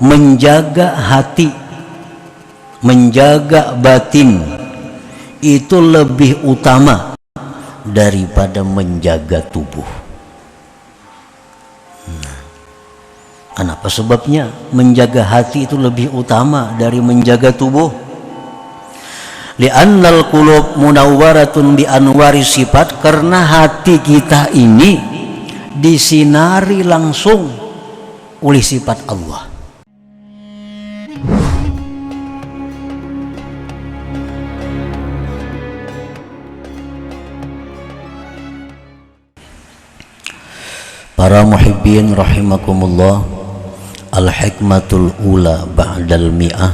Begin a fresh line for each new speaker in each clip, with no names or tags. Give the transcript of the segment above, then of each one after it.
menjaga hati, menjaga batin itu lebih utama daripada menjaga tubuh. Kenapa sebabnya menjaga hati itu lebih utama dari menjaga tubuh? Li'annal qulub munawwaratun bi anwari sifat, karena hati kita ini disinari langsung oleh sifat Allah. Para muhibbin rahimakumullah, al-hikmatul ula ba'dal mi'ah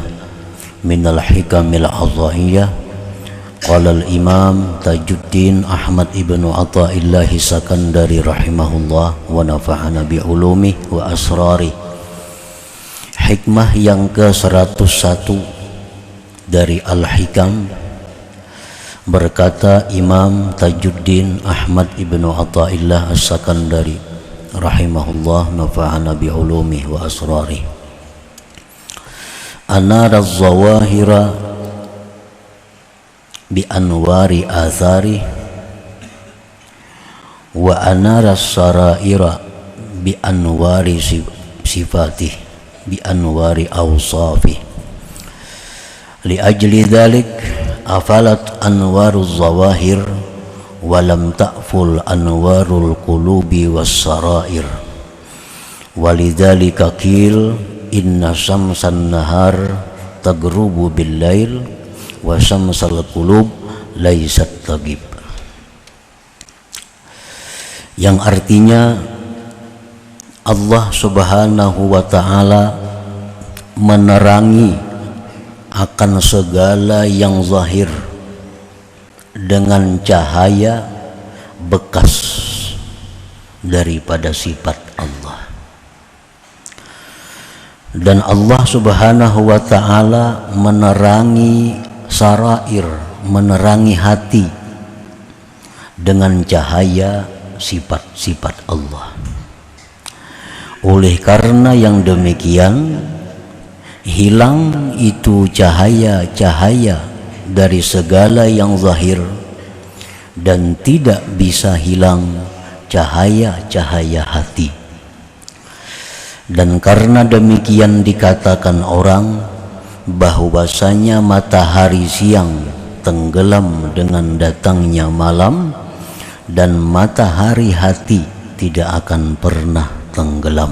minal hikamil adha'iyah. Qala al-imam Tajuddin Ahmad ibnu Athaillah Sakandari rahimahullah wa nafa'ana bi'ulumih wa asrari. Hikmah yang ke-101 dari Al-Hikam, berkata Imam Tajuddin Ahmad ibnu Athaillah Sakandari rahimahullah, nafa'ana bi'ulumih wa asrari, anara zawahira bi anwari athari wa anara saraira bi anwari sifatih bi anwari awsafih. Li ajli dhalik afalat anwaru zawahir walam ta'ful anwarul qulubi was sarair. Walidzalika qil inna syamsan nahar tagrubu bil lail wa syamsal qulub laysat tagib. Yang artinya Allah subhanahu wa ta'ala menerangi akan segala yang zahir dengan cahaya bekas daripada sifat Allah. Dan Allah subhanahu wa ta'ala menerangi sarair, menerangi hati dengan cahaya sifat-sifat Allah. Oleh karena yang demikian, hilang itu cahaya-cahaya dari segala yang zahir, dan tidak bisa hilang cahaya-cahaya hati. Dan karena demikian dikatakan orang bahwasanya matahari siang tenggelam dengan datangnya malam, dan matahari hati tidak akan pernah tenggelam.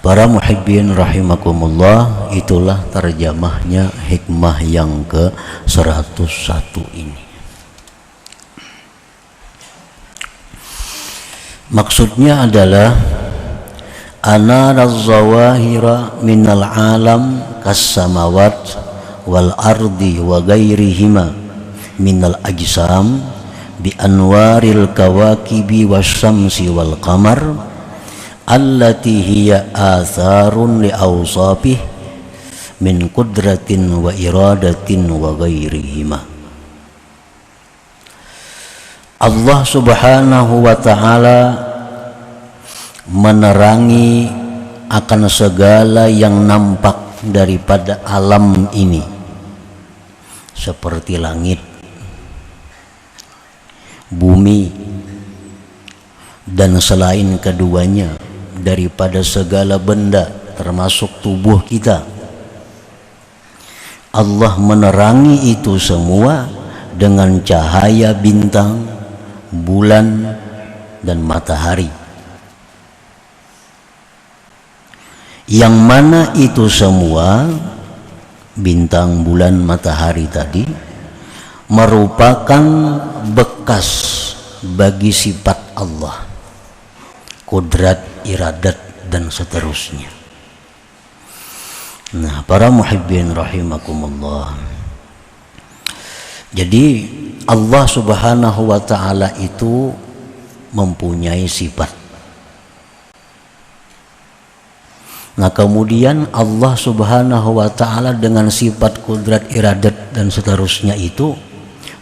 Para muhibbin rahimakumullah, itulah terjemahnya hikmah yang ke-101 ini. Maksudnya adalah anara zawahira minal alam kas-samawat wal ardi wa ghairihima minal ajsam bi anwaril kawakibi wasyamsi wal qamar allati hiya atharun li awsafih min qudratin wa iradatin wa ghairihima. Allah subhanahu wa ta'ala menerangi akan segala yang nampak daripada alam ini, seperti langit, bumi, dan selain keduanya daripada segala benda termasuk tubuh kita. Allah menerangi itu semua dengan cahaya bintang, bulan, dan matahari, yang mana itu semua bintang, bulan, matahari tadi merupakan bekas bagi sifat Allah, kudrat, iradat, dan seterusnya. Nah, para muhibbin rahimakumullah, jadi Allah subhanahu wa ta'ala itu mempunyai sifat. Nah, kemudian Allah subhanahu wa ta'ala dengan sifat kudrat, iradat, dan seterusnya itu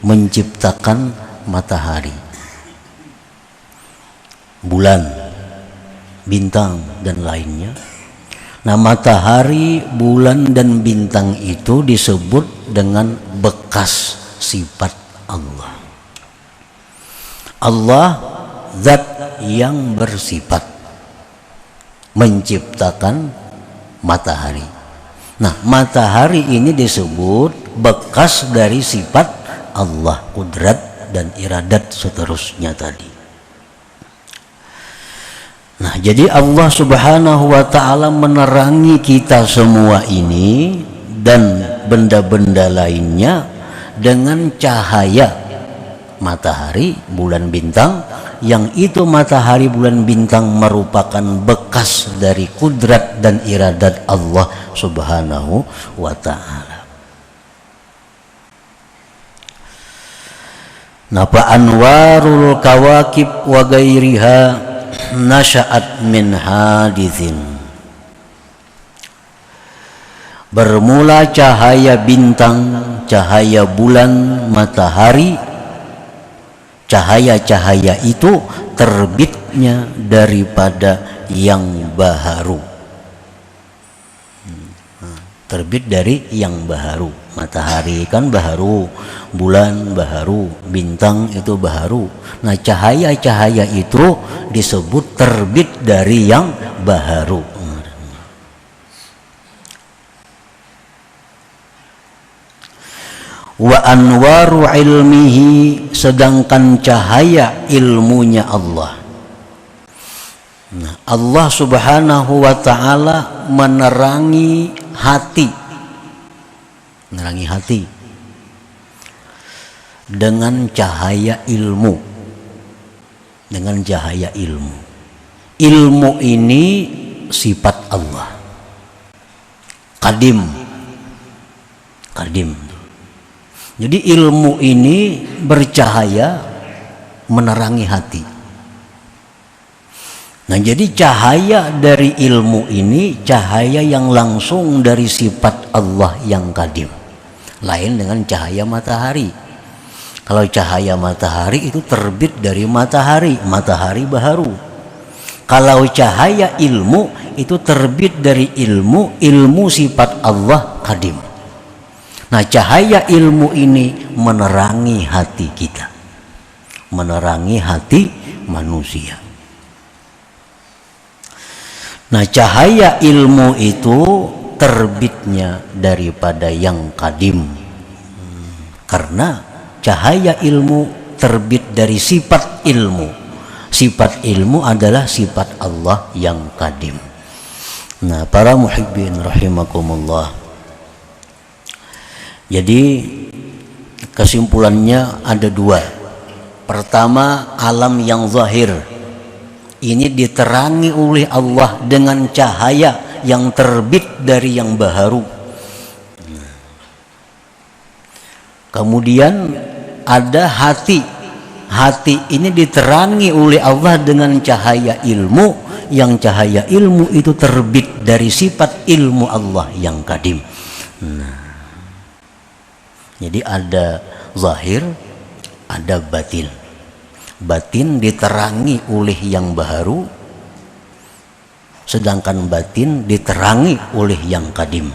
menciptakan matahari, bulan, bintang, dan lainnya Nah, matahari, bulan dan bintang itu disebut dengan bekas sifat Allah. Allah zat yang bersifat menciptakan matahari. Nah, matahari ini disebut bekas dari sifat Allah, kudrat dan iradat seterusnya tadi. Nah, jadi Allah Subhanahu wa ta'ala menerangi kita semua ini dan benda-benda lainnya dengan cahaya matahari, bulan, bintang, yang itu matahari, bulan, bintang merupakan bekas dari kudrat dan iradat Allah Subhanahu wa ta'ala. Nah, fa anwarul kawakib wa gairiha nasya'at min hadithin. Bermula cahaya bintang, cahaya bulan, matahari, cahaya-cahaya itu terbitnya daripada yang baharu. Terbit dari yang baharu. Matahari kan baharu, bulan baharu, bintang itu baharu. Nah, cahaya-cahaya itu disebut terbit dari yang baharu. Wa anwaru ilmihi, sedangkan cahaya ilmunya Allah. Nah, Allah Subhanahu wa ta'ala menerangi hati, dengan cahaya ilmu, ilmu ini sifat Allah, kadim. Jadi ilmu ini bercahaya menerangi hati. Nah, jadi cahaya dari ilmu ini cahaya yang langsung dari sifat Allah yang kadim, lain dengan cahaya matahari. Kalau cahaya matahari itu terbit dari matahari, matahari baharu. Kalau cahaya ilmu itu terbit dari ilmu sifat Allah kadim. Nah, cahaya ilmu ini menerangi hati kita, menerangi hati manusia. Nah, cahaya ilmu itu terbitnya daripada yang kadim, karena cahaya ilmu terbit dari sifat ilmu. Sifat ilmu adalah sifat Allah yang kadim. Nah, para muhibbin rahimakumullah, jadi kesimpulannya ada dua. Pertama, alam yang zahir ini diterangi oleh Allah dengan cahaya yang terbit dari yang baharu. Kemudian ada hati. Hati ini diterangi oleh Allah dengan cahaya ilmu, yang cahaya ilmu itu terbit dari sifat ilmu Allah yang kadim. Nah, jadi ada zahir, ada batin. Batin diterangi oleh yang baharu, sedangkan batin diterangi oleh yang kadim.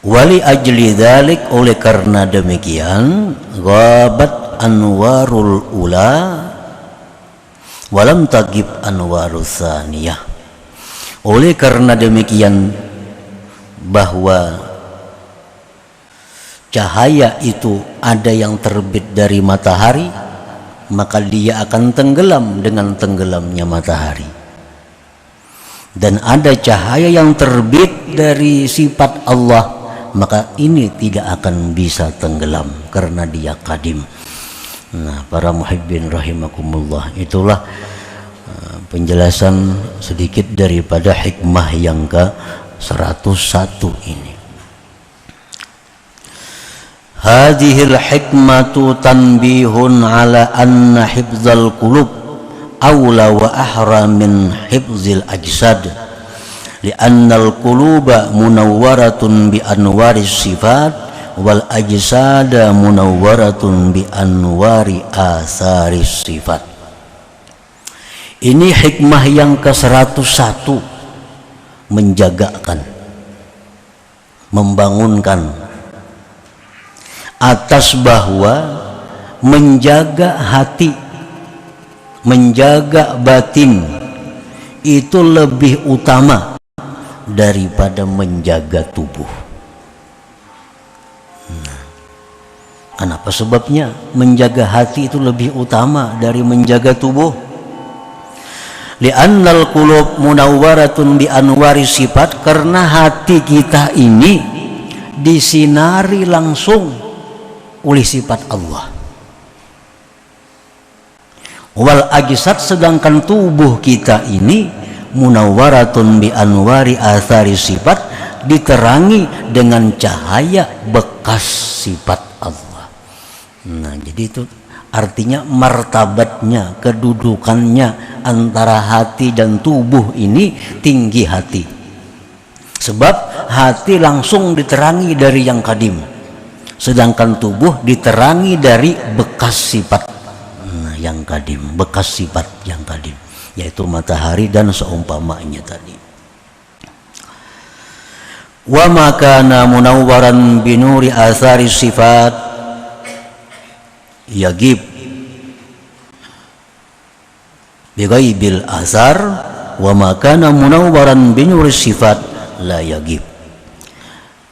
Wali ajli dzalik, oleh karena demikian, ghabat anwarul ula walam tagib anwarus tsaniyah. Oleh karena demikian, bahwa cahaya itu ada yang terbit dari matahari, maka dia akan tenggelam dengan tenggelamnya matahari. Dan ada cahaya yang terbit dari sifat Allah, maka ini tidak akan bisa tenggelam karena dia kadim. Nah, para muhibbin rahimakumullah, itulah penjelasan sedikit daripada hikmah yang ke-101 ini. Hadhil hikmatu tanbihun ala anna hifzal qulub awla wa ahra min hifzil ajsad, li'annal quluba munawwaratun bi anwaris sifat wal ajsada munawwaratun bi anwari atharis sifat. Ini hikmah yang ke-101, menjagakan, membangunkan atas bahwa menjaga hati, menjaga batin itu lebih utama daripada menjaga tubuh. Kenapa sebabnya menjaga hati itu lebih utama dari menjaga tubuh? Li'annal qulub munawwaratun bi anwari sifat, karena hati kita ini disinari langsung oleh sifat Allah. Wal ajsad, sedangkan tubuh kita ini munawwaratun bi anwari athari sifat, diterangi dengan cahaya bekas sifat Allah. Nah, jadi itu artinya martabatnya, kedudukannya antara hati dan tubuh ini tinggi hati. Sebab hati langsung diterangi dari yang kadim, sedangkan tubuh diterangi dari bekas sifat yang kadim, bekas sifat yang kadim, yaitu matahari dan seumpamanya tadi. Wa makana munawwaran binuri athari sifat yagib bighaibil athar, wa makana munawwaran binuri sifat la yagib.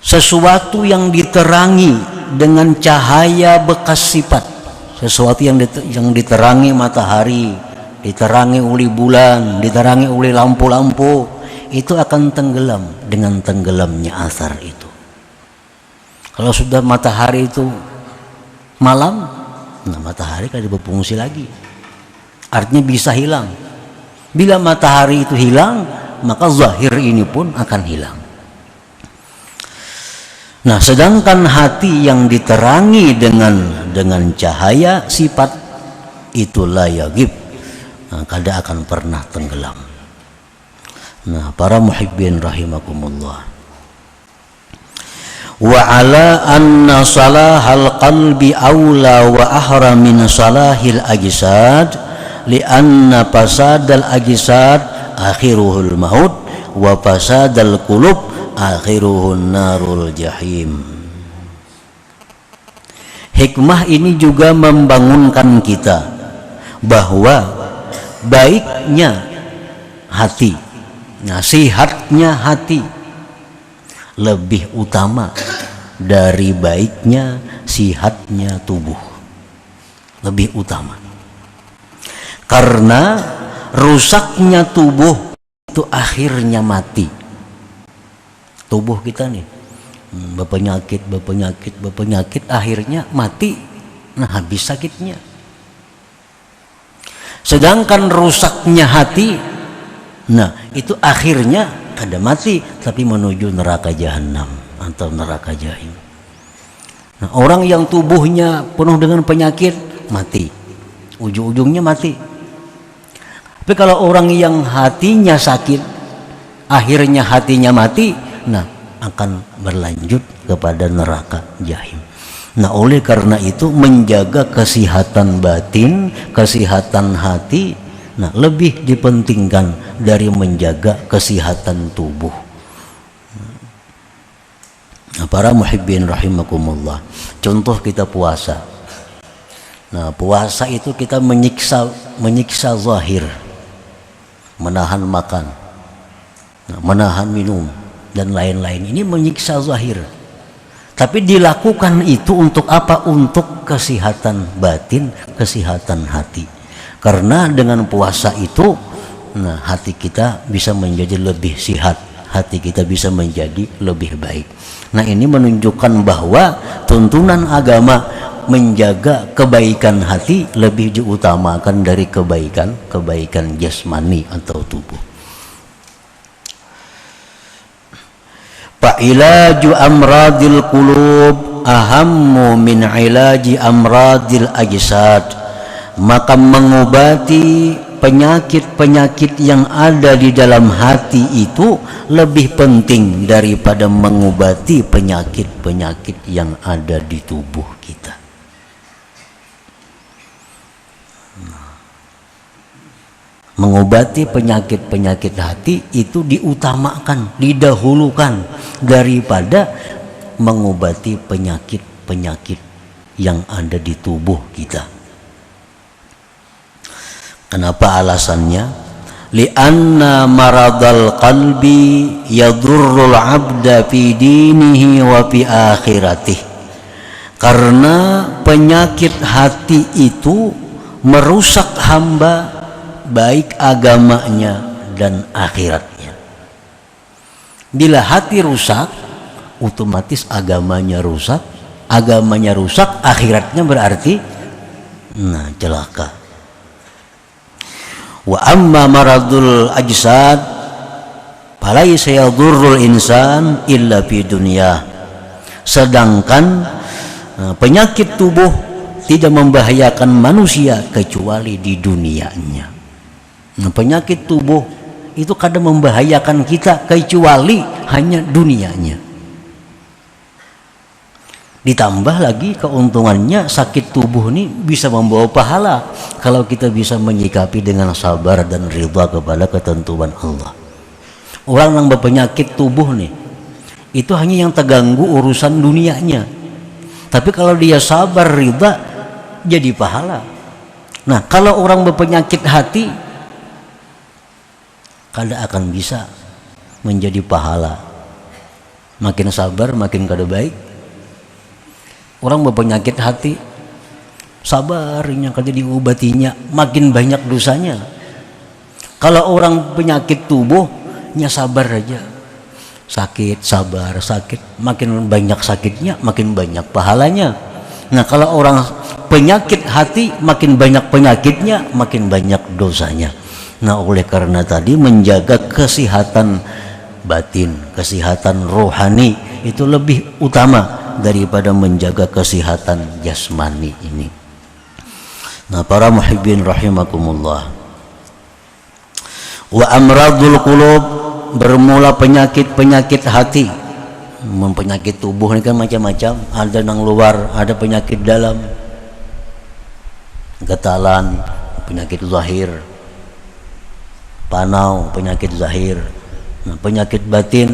Sesuatu yang diterangi dengan cahaya bekas sifat, sesuatu yang diterangi matahari, diterangi oleh bulan, diterangi oleh lampu-lampu, itu akan tenggelam dengan tenggelamnya asar itu. Kalau sudah matahari itu malam, nah matahari kan berfungsi lagi, artinya bisa hilang. Bila matahari itu hilang, maka zahir ini pun akan hilang. Nah, sedangkan hati yang diterangi dengan cahaya sifat itu la yagib, nah, kada akan pernah tenggelam. Nah, para muhibbin rahimakumullah, wa ala anna salahal qalbi aula wa ahra min salahil ajsad, li anna fasadal ajsad akhiruhul maut wa fasadal qulub akhiruhun narul jahim. Hikmah ini juga membangunkan kita bahwa baiknya hati, nasihatnya hati lebih utama dari baiknya sihatnya tubuh, lebih utama. Karena rusaknya tubuh itu akhirnya mati. Tubuh kita nih berpenyakit, akhirnya mati. Nah, habis sakitnya. Sedangkan rusaknya hati, nah itu akhirnya ada mati tapi menuju neraka jahanam atau neraka jahim. Nah, orang yang tubuhnya penuh dengan penyakit mati, ujung-ujungnya mati. Tapi kalau orang yang hatinya sakit, akhirnya hatinya mati, nah akan berlanjut kepada neraka jahim. Nah, oleh karena itu menjaga kesehatan batin, kesehatan hati, nah lebih dipentingkan dari menjaga kesehatan tubuh. Nah, para muhibbin rahimakumullah, contoh kita puasa. Nah, puasa itu kita menyiksa zahir, menahan makan, menahan minum dan lain-lain. Ini menyiksa zahir. Tapi dilakukan itu untuk apa? Untuk kesehatan batin, kesehatan hati. Karena dengan puasa itu, nah hati kita bisa menjadi lebih sehat, hati kita bisa menjadi lebih baik. Nah, ini menunjukkan bahwa tuntunan agama menjaga kebaikan hati lebih diutamakan dari kebaikan jasmani atau tubuh. Fa ilaju amradil qulub ahammu min ilaji amradil ajsad. Maka mengobati penyakit-penyakit yang ada di dalam hati itu lebih penting daripada mengobati penyakit-penyakit yang ada di tubuh kita. mengobati penyakit-penyakit hati itu diutamakan, didahulukan daripada mengobati penyakit-penyakit yang ada di tubuh kita. Kenapa alasannya? Li'anna maradal qalbi yadurrul abda fi dinihi wa fi akhiratih. Karena penyakit hati itu merusak hamba baik agamanya dan akhiratnya. Bila hati rusak, otomatis agamanya rusak, akhiratnya berarti celaka. Wa amma maradul ajsad falaysa yadurrul insan illa fi dunya. Sedangkan penyakit tubuh tidak membahayakan manusia kecuali di dunianya. Penyakit tubuh itu kadang membahayakan kita kecuali hanya dunianya. Ditambah lagi keuntungannya, sakit tubuh ini bisa membawa pahala kalau kita bisa menyikapi dengan sabar dan ridha kepada ketentuan Allah. Orang yang berpenyakit tubuh nih, itu hanya yang terganggu urusan dunianya. Tapi kalau dia sabar ridha, jadi pahala. Nah, kalau orang berpenyakit hati, kada akan bisa menjadi pahala. Makin sabar, makin kada baik. Orang berpenyakit hati, sabarnya kada diobatinya, makin banyak dosanya. Kalau orang penyakit tubuhnya sabar aja, sakit, sabar, sakit, makin banyak sakitnya, makin banyak pahalanya. Nah, kalau orang penyakit hati, makin banyak penyakitnya, makin banyak dosanya. Nah, oleh karena tadi menjaga kesehatan batin, kesehatan rohani itu lebih utama daripada menjaga kesehatan jasmani ini. Nah, para muhibbin rahimakumullah, wa amradul qulub, bermula penyakit-penyakit hati. Penyakit tubuh ini kan macam-macam, ada yang luar, ada penyakit dalam, getalan, penyakit zahir, panau, penyakit zahir. Nah, penyakit batin,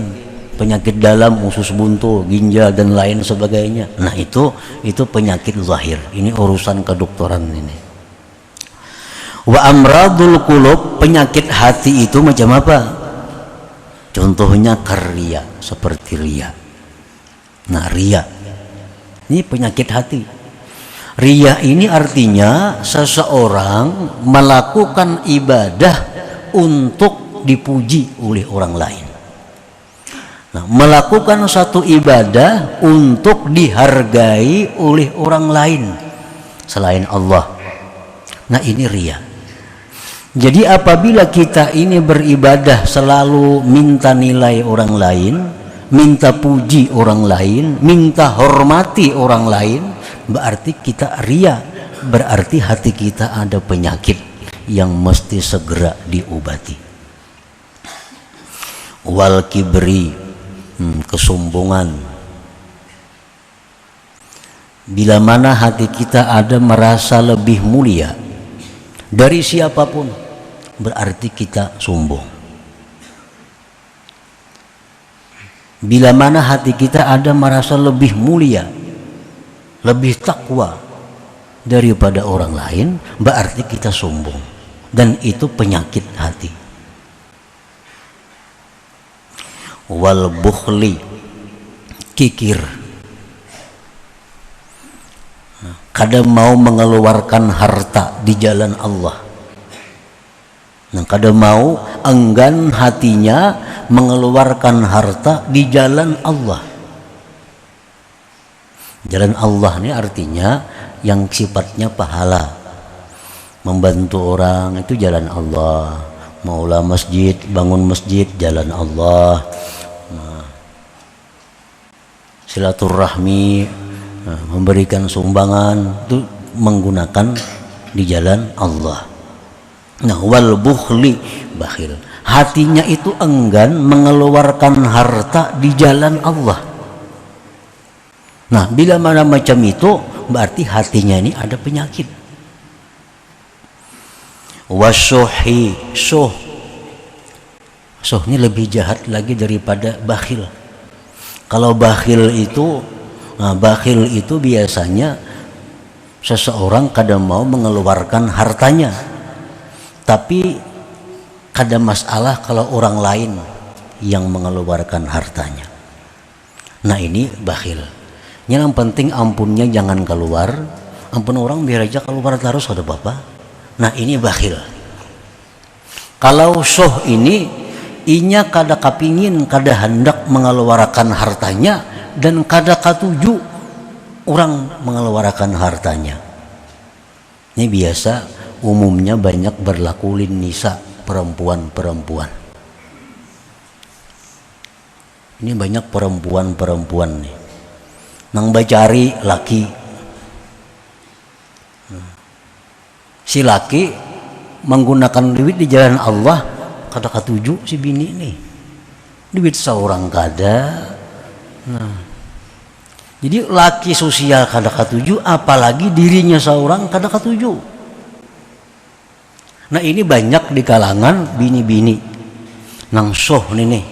penyakit dalam, usus buntu, ginjal dan lain sebagainya. Nah, itu penyakit zahir. Ini urusan kedokteran ini. Wa amradul qulub, penyakit hati itu macam apa? Contohnya ria, seperti ria. Nah, ria ini penyakit hati. Ria ini artinya seseorang melakukan ibadah untuk dipuji oleh orang lain. Nah, melakukan satu ibadah untuk dihargai oleh orang lain selain Allah. Nah, ini ria. Jadi apabila kita ini beribadah selalu minta nilai orang lain, minta puji orang lain, minta hormati orang lain, berarti kita ria, berarti hati kita ada penyakit yang mesti segera diobati. Wal kibri, kesombongan. Bila mana hati kita ada merasa lebih mulia dari siapapun, berarti kita sombong. Bila mana hati kita ada merasa lebih mulia, lebih takwa daripada orang lain, berarti kita sombong, dan itu penyakit hati. Wal bukhli, kikir, kadang mau mengeluarkan harta di jalan Allah. Nah, kadang mau enggan hatinya mengeluarkan harta di jalan Allah. Jalan Allah ini artinya yang sifatnya pahala. Membantu orang itu jalan Allah. Maulah masjid, bangun masjid, jalan Allah. Silaturahmi, memberikan sumbangan, itu menggunakan di jalan Allah. Nah, wal bukhli, bakhil, hatinya itu enggan mengeluarkan harta di jalan Allah. Nah, bila mana macam itu, berarti hatinya ini ada penyakit. Wasuhi, suh ini lebih jahat lagi daripada bakhil. Kalau bakhil itu biasanya seseorang kadang mau mengeluarkan hartanya, tapi kadang masalah kalau orang lain yang mengeluarkan hartanya. Nah ini bakhil. Yang penting ampunnya jangan keluar, ampun orang biar aja keluar terus ada bapak. Nah ini bakhil. Kalau suh ini inya kada kapingin, kada hendak mengeluarkan hartanya, dan kada katuju orang mengeluarkan hartanya. Ini biasa umumnya banyak berlaku lin nisa, perempuan-perempuan. Ini banyak perempuan-perempuan nih nang bacari laki. Si laki menggunakan duit di jalan Allah kada katuju si bini nih, duit seorang kada. Nah, jadi laki sosial kada katuju, apalagi dirinya seorang kada katuju. Nah ini banyak di kalangan bini-bini nang soh nih,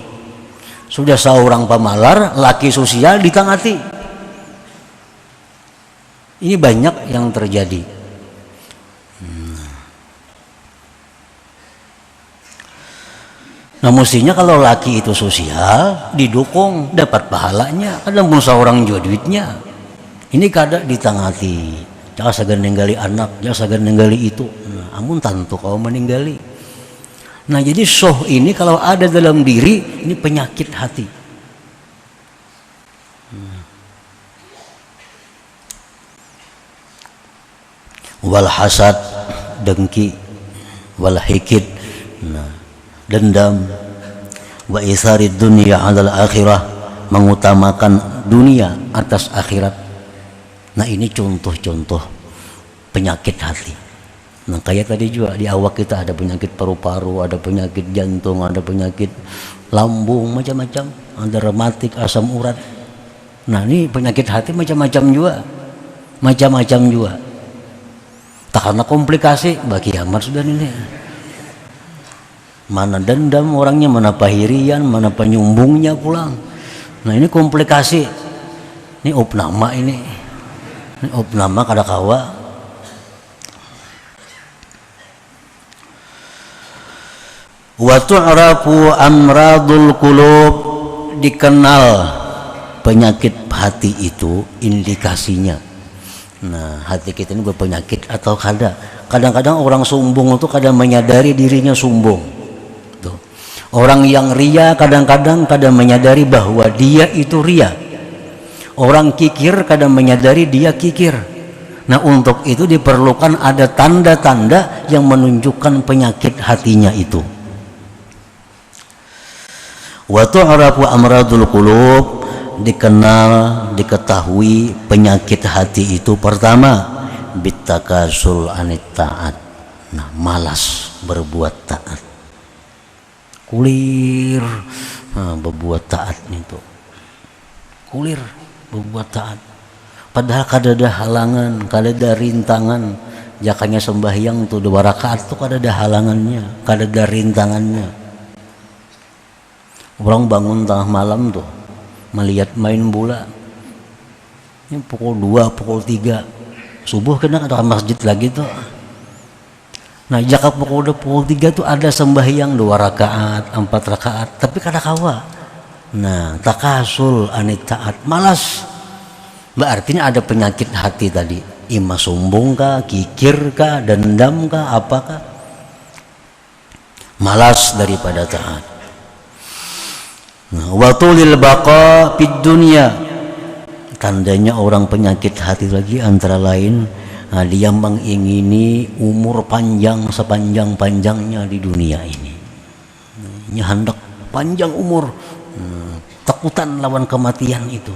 sudah seorang pamalar laki sosial ditangati. Ini banyak yang terjadi. Nah mestinya kalau laki itu sosial didukung, dapat pahalanya. Kadang pun seorang jual duitnya. Ini kada ditangati. Jangan segan ninggali anak, jangan segan ninggali itu. Nah, amun tantu kau meninggali. Nah jadi soh ini kalau ada dalam diri, ini penyakit hati. Wal hasad, dengki, wal hikid, nah, dendam, wa isarid dunya 'alal akhirah, mengutamakan dunia atas akhirat. Nah ini contoh-contoh penyakit hati. Nah kayak tadi juga di awak kita ada penyakit paru-paru, ada penyakit jantung, ada penyakit lambung, macam-macam, ada rematik, asam urat. Nah ini penyakit hati macam-macam juga, tak karena komplikasi bagi kiamat sudah ini. Mana dendam orangnya, mana pahirian, mana penyumbungnya pulang. Nah ini komplikasi. Ini opnama ini opnama kada kawa. Wa tu'rafu amradul qulub, dikenal penyakit hati itu indikasinya. Nah hati kita ini berpenyakit atau kada. Kadang-kadang orang sombong itu kadang menyadari dirinya sombong. Tuh. Orang yang ria kadang-kadang menyadari bahwa dia itu ria. Orang kikir kadang menyadari dia kikir. Nah untuk itu diperlukan ada tanda-tanda yang menunjukkan penyakit hatinya itu. Wa tu'rafu amradul qulub, dikenal, diketahui penyakit hati itu pertama bitakasul anit taat. Nah malas berbuat taat, kulir berbuat taat itu, kulir berbuat taat, padahal kada ada halangan, kada ada rintangan. Jakanya sembahyang tuh 2 rakaat tuh kada ada halangannya, kada ada rintangannya. Orang bangun tengah malam tuh melihat main bola, ini pukul 2, pukul 3 subuh kena ada masjid lagi tuh. Nah jika pukul 3 tuh ada sembahyang 2 rakaat, 4 rakaat, tapi kada kawa. Nah takasul anit taat, malas. Berarti ada penyakit hati tadi, ima sombong kah, kikir kah, dendam kah, apakah, malas daripada taat. Wa tulil baqa fid dunya, tandanya orang penyakit hati lagi antara lain dia mengingini umur panjang sepanjang-panjangnya di dunia ini. Dia hendak panjang umur, takutan lawan kematian itu.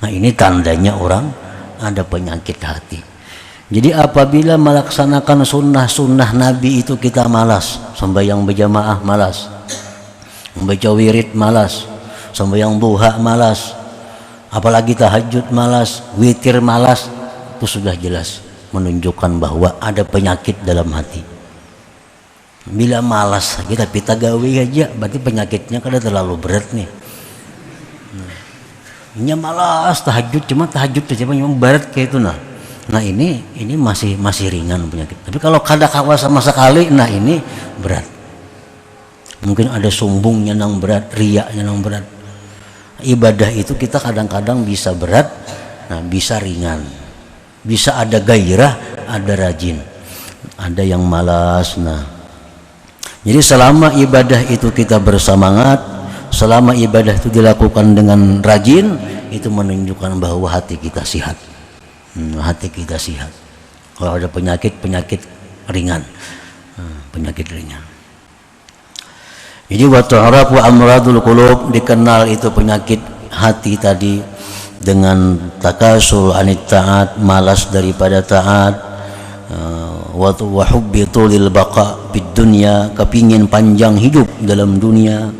Nah ini tandanya orang ada penyakit hati. Jadi apabila melaksanakan sunnah-sunnah Nabi itu kita malas, sembahyang berjamaah malas, membaca wirid malas, sembahyang duha malas, apalagi tahajud malas, witir malas, itu sudah jelas menunjukkan bahwa ada penyakit dalam hati. Bila malas kita pita gawe aja, berarti penyakitnya kada terlalu berat nih. Nya malas tahajud, cuma tahajud aja memang berat kayak itu nah. Nah ini masih ringan penyakit. Tapi kalau kada kawa sama sekali, nah ini berat. Mungkin ada sombongnya nang berat, riaknya nang berat. Ibadah itu kita kadang-kadang bisa berat, nah bisa ringan. Bisa ada gairah, ada rajin. Ada yang malas, nah. Jadi selama ibadah itu kita bersemangat, selama ibadah itu dilakukan dengan rajin, itu menunjukkan bahwa hati kita sehat. Hati kita sehat. Kalau ada penyakit ringan, penyakit ringan. Jadi wa tu'rafu amradul qulub, dikenal itu penyakit hati tadi dengan takasul anit taat, malas daripada taat, wa hubbi tulil baqa fid dunya, kepingin panjang hidup dalam dunia,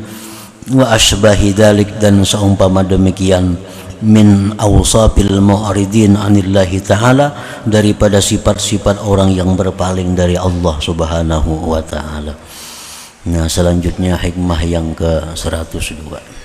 wa asbahi dzalik, dan seumpama demikian min awsafil mu'ridin anillahi ta'ala, daripada sifat-sifat orang yang berpaling dari Allah subhanahu wa ta'ala. Nah selanjutnya hikmah yang ke 102.